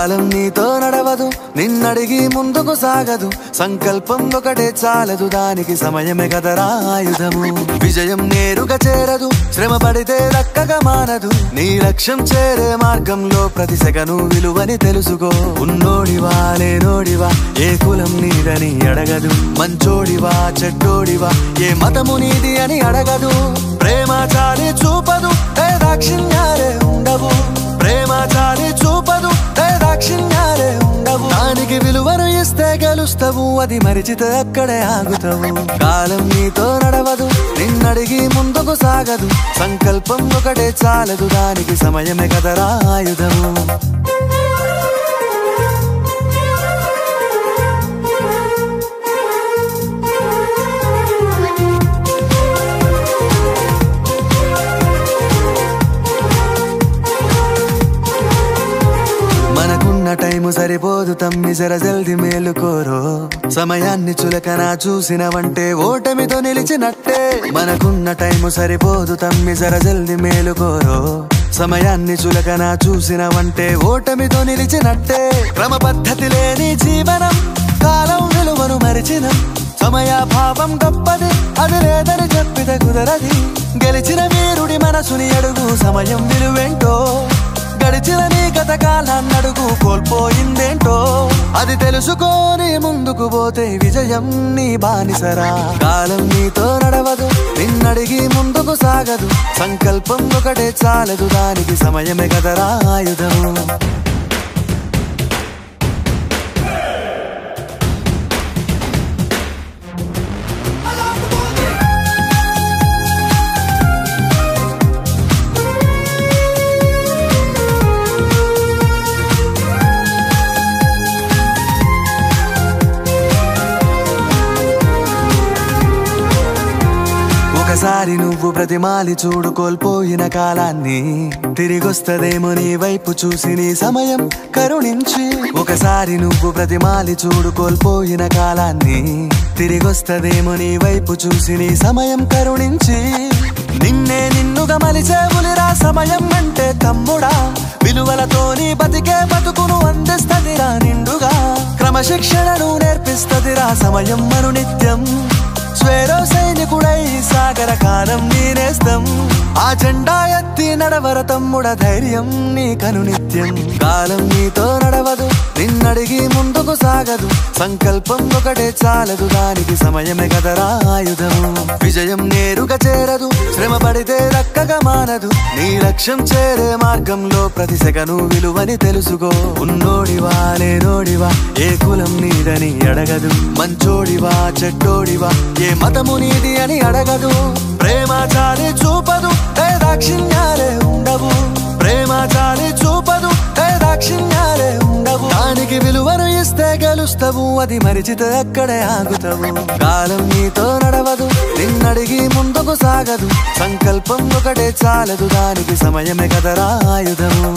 కాలం నీతో నడవదు, నిన్నడిగి ముందుకు సాగదు. సంకల్పం ఒకటే చాలదు, దానికి సమయమే కదరా ఆయుధము. విజయం నేరుగా చేరదు, శ్రమ పడితే దక్కగా మానదు. నీ లక్ష్యం చేరే మార్గంలో ప్రతి సెకను విలువని తెలుసుకో. ఉన్నోడివా లేనోడివా, ఏ కులం నీదని అడగదు. మంచోడివా చెడ్డోడివా, ఏ మతము నీది అని అడగదు. ప్రేమ చాలి చూపదు, దాక్షిణ్యాలే ఉండవు. ప్రేమ చాలి చూపదు, దాక్షిణ్యాలే ఉండవు. దానికి విలువను ఇస్తే గెలుస్తావు, అది మరిచితే అక్కడే ఆగుతావు. కాలం నీతో నడవదు, నిన్నడిగి ముందుకు సాగదు. సంకల్పం ఒకటే చాలదు, దానికి సమయమే కదరా ఆయుధము. మనకున్న టైము సరిపోదు తమ్మి, జర జల్ది మేలుకోరో. సమయాన్ని చులకన చూసినవంటే ఓటమితో నిలిచినట్టే. మనకున్న టైము సరిపోదు తమ్మి, జర జల్ది మేలుకోరో. సమయాన్ని చులకన చూసినవంటే ఓటమితో నిలిచినట్టే. క్రమ పద్ధతి లేని జీవనం, కాలం విలువను మరిచినం. సమయాభావం గొప్పది, అది లేదని చెప్పితే కుదరది. గెలిచిన వీరుడి మనసుని అడుగు, సమయం విలువేంటో. గడిచిన నీ గత కాలాన్నడుగు, కోల్పోయిందేంటో. అది తెలుసుకొని ముందుకు పోతే విజయం నీ బానిసరా. కాలం నీతో నడవదు, నిన్నడిగి ముందుకు సాగదు. సంకల్పం ఒకటే చాలదు, దానికి సమయమే కదరా ఆయుధము. ఒకసారి నువ్వు ప్రతిమాలి చూడు కోల్పోయిన కాలాన్ని. తిరిగొస్తదేమో నీ వైపు చూసి నీ సమయం కరుణించి. ఒకసారి నువ్వు ప్రతిమాలి చూడు కోల్పోయిన కాలాన్ని. తిరిగొస్తదేమో నీ వైపు చూసి నీ సమయం కరుణించి. నిన్నే నిన్నుగా మలిచేవులిరా సమయం అంటే తమ్ముడా. విలువలతోని బతికే బతుకును అందిస్తదిరా నిండుగా. క్రమశిక్షణను నేర్పిస్తదిరా సమయం మను నిత్యం. స్వేరో సైనికుడై సాగర కాలం నీనేస్తం. ఆ జెండా ఎత్తి నడవర తమ్ముడ, ధైర్యం నీ కను నిత్యం. కాలం నీతో నడవదు, నిన్నడిగి ముందుకు సాగదు. సంకల్పం ఒకటే చాలదు, దానికి సమయమే కదరా ఆయుధము. విజయం నేరుగా చేరదు, శ్రమ పడితే దక్కగా మానదు. నీ లక్ష్యం చేరే మార్గంలో ప్రతి సెకను విలువని తెలుసుకో. ఉన్నోడివా లేనోడివా, ఏ కులం నీదని అడగదు. మంచోడివా చెడ్డోడివా, ఏ మతము నీది అని అడగదు. ప్రేమ చాలి చూపదు, దాక్షిణ్యాలే ఉండవు. ప్రేమ చాలి చూపదు, దాక్షిణ్యాలే ఉండవు. దానికి విలువను ఇస్తే గెలుస్తావు, అది మరిచితే అక్కడే ఆగుతావు. కాలం నీతో నడవదు, నిన్నడిగి ముందుకు సాగదు. సంకల్పం ఒకటే చాలదు, దానికి సమయమే కదరా ఆయుధము.